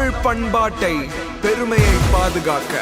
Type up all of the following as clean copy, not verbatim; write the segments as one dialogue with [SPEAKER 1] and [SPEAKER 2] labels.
[SPEAKER 1] தமிழ் பண்பாட்டை பெருமையை பாதுகாக்க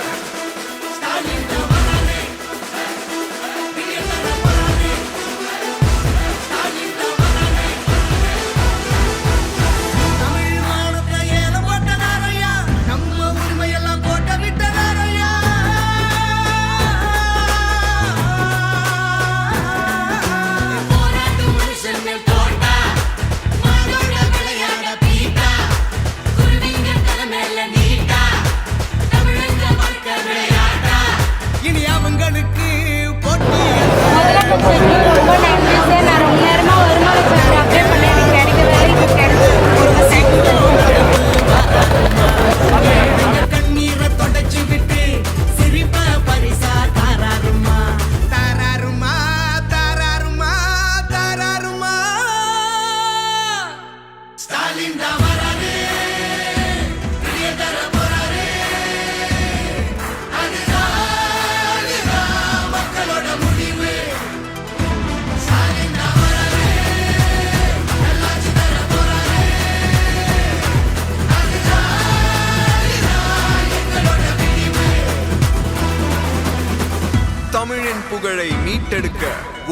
[SPEAKER 1] தமிழின் புகழை மீட்டெடுக்க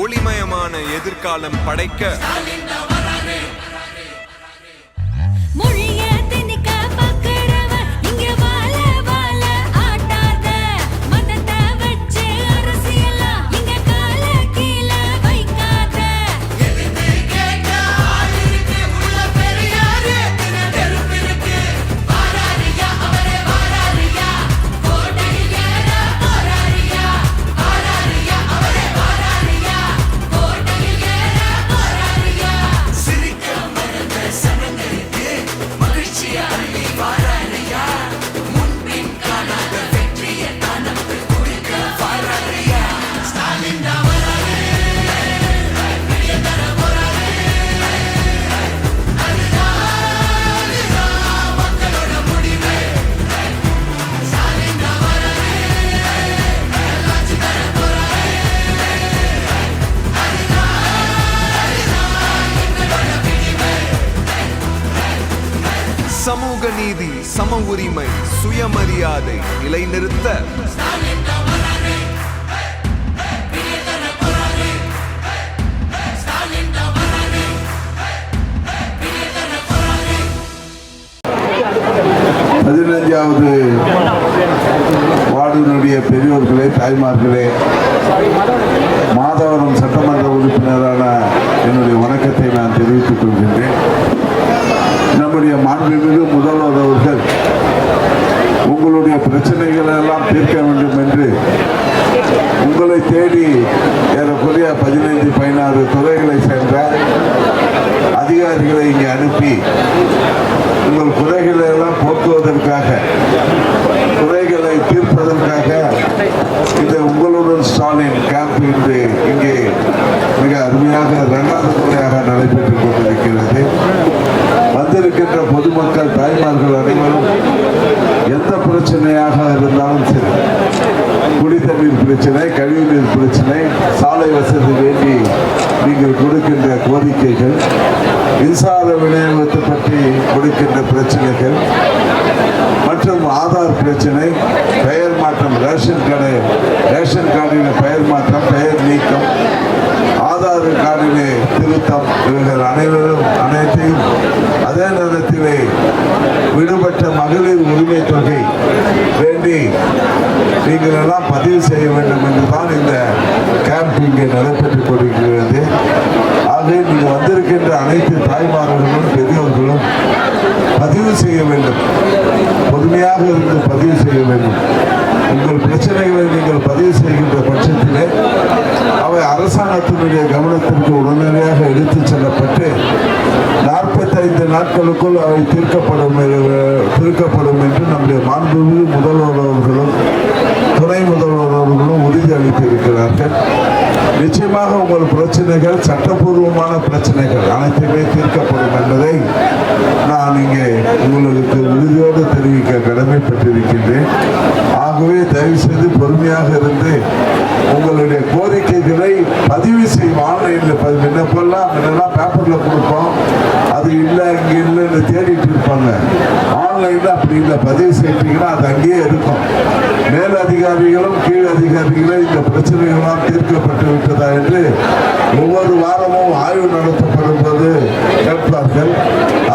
[SPEAKER 1] ஒளிமயமான எதிர்காலம் படைக்க சமூக நீதி, சம உரிமை, சுயமரியாதை நிலைநிறுத்த
[SPEAKER 2] பதினைஞ்சாவது வார்டினுடைய பெரியோர்களே, தாய்மார்களே, மாதவரம் சட்டமன்ற உறுப்பினரான என்னுடைய வணக்கத்தை நான் தெரிவித்துக் கொள்கின்றேன். நம்முடைய மாண்புமிகு முதல்வர் அவர்கள் உங்களுடைய பிரச்சனைகள் எல்லாம் தீர்க்க வேண்டும் என்று உங்களை தேடி ஏறக்குறைய 15-16 துறைகளை சேர்ந்த அதிகாரிகளை இங்கே அனுப்பி உங்கள் குறைகளை எல்லாம் போக்குவதற்காக, குறைகளை தீர்ப்பதற்காக இந்த உங்களுடன் ஸ்டாலின் கேம்ப் இன்று இங்கே மிக அருமையாக 2வது முறையாக நடைபெற்றுக் கொண்டிருக்கிறது. வந்திருக்கின்ற பொதுமக்கள், தாய்மார்கள் அனைவரும் எந்த பிரச்சனையாக இருந்தாலும் சரி, குடித்தண்ணீர் பிரச்சனை, கழிவுநீர் பிரச்சனை, சாலை வசதி வேண்டி நீங்கள் கொடுக்கின்ற கோரிக்கைகள், மின்சார விநியோகத்தை பற்றி கொடுக்கின்ற பிரச்சனைகள் மற்றும் ஆதார் பிரச்சனை, பெயர் மாற்றம், ரேஷன் கார்டில் பெயர் மாற்றம், பெயர் நீக்கம், ஆதார் கார்டிலே திருத்தம், இவர்கள் அனைத்தையும் அதே நேரத்திலே விடுபட்ட மகளிர் உரிமை தொகை வேண்டி நீங்கள் எல்லாம் பதிவு செய்ய வேண்டும் என்றுதான் இந்த கேம்ப் இங்கே நடைபெற்றுக் கொண்டிருக்கிறது. ஆகவே நீங்கள் வந்திருக்கின்ற அனைத்து தாய்மார்களும் பெரியோர்களும் பதிவு செய்ய வேண்டும், பொறுமையாக இருந்து பதிவு செய்ய வேண்டும். உங்கள் பிரச்சனைகளை நீங்கள் பதிவு செய்கின்ற பட்சத்திலே அவை அரசாங்கத்தினுடைய கவனத்திற்கு உடனடியாக எடுத்துச் செல்லப்பட்டு 45 நாட்களுக்குள் அவை தீர்க்கப்படும் என்று நம்முடைய மாண்புமிகு முதல்வர் அவர்களும் துணை முதல்வர் அவர்களும் உறுதி அளித்திருக்கிறார்கள். நிச்சயமாக உங்கள் பிரச்சனைகள், சட்டப்பூர்வமான பிரச்சனைகள் அனைத்துமே தீர்க்கப்படும் என்பதை நான் இங்கே உங்களுக்கு உறுதியோடு தெரிவிக்க கடமைப்பட்டிருக்கின்றேன். ஆகவே தயவு செய்து பொறுமையாக இருந்து உங்களுடைய கோரிக்கைகளை பதிவு செய்யும். ஆன்லைனில் முன்னெல்லாம் பேப்பரில் கொடுப்போம், அது இல்லை இங்கே இல்லைன்னு தேடிட்டு இருப்பாங்க. ஆன்லைனில் அப்படி இல்லை பதிவு செய்தீங்கன்னா அது அங்கேயே இருக்கும். மேல் அதிகாரிகளும் கீழ் அதிகாரிகளும் இந்த பிரச்சனைகள்லாம் தீர்க்கப்பட்டு விட்டதா என்று ஒவ்வொரு வாரமும் ஆய்வு நடத்தப்படும் போது கேட்பார்கள்.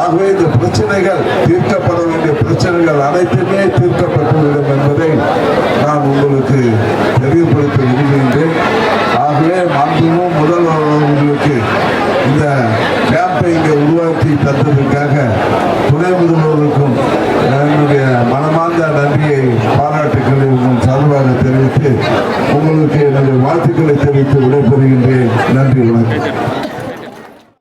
[SPEAKER 2] ஆகவே இந்த பிரச்சனைகள் தீர்க்கப்பட வேண்டிய பிரச்சனைகள் அனைத்துமே தீர்க்கப்பட்டுவிடும் என்பதை நான் உங்களுக்கு தெரியப்படுத்த விரும்புகின்றேன். ஆகவே மாண்புமிகு முதல்வர் அவர்களுக்கு இந்த கேம்பை இங்கே உருவாக்கி தந்ததற்காக துணை முதல்வருக்கும் என்னுடைய மனமார்ந்த நன்றியை பாராட்டுக்களை உங்கள் சார்பாக தெரிவித்து உங்களுக்கு என்னுடைய வாழ்த்துக்களை தெரிவித்து விடைபெறுகின்றேன். நன்றி, வணக்கம்.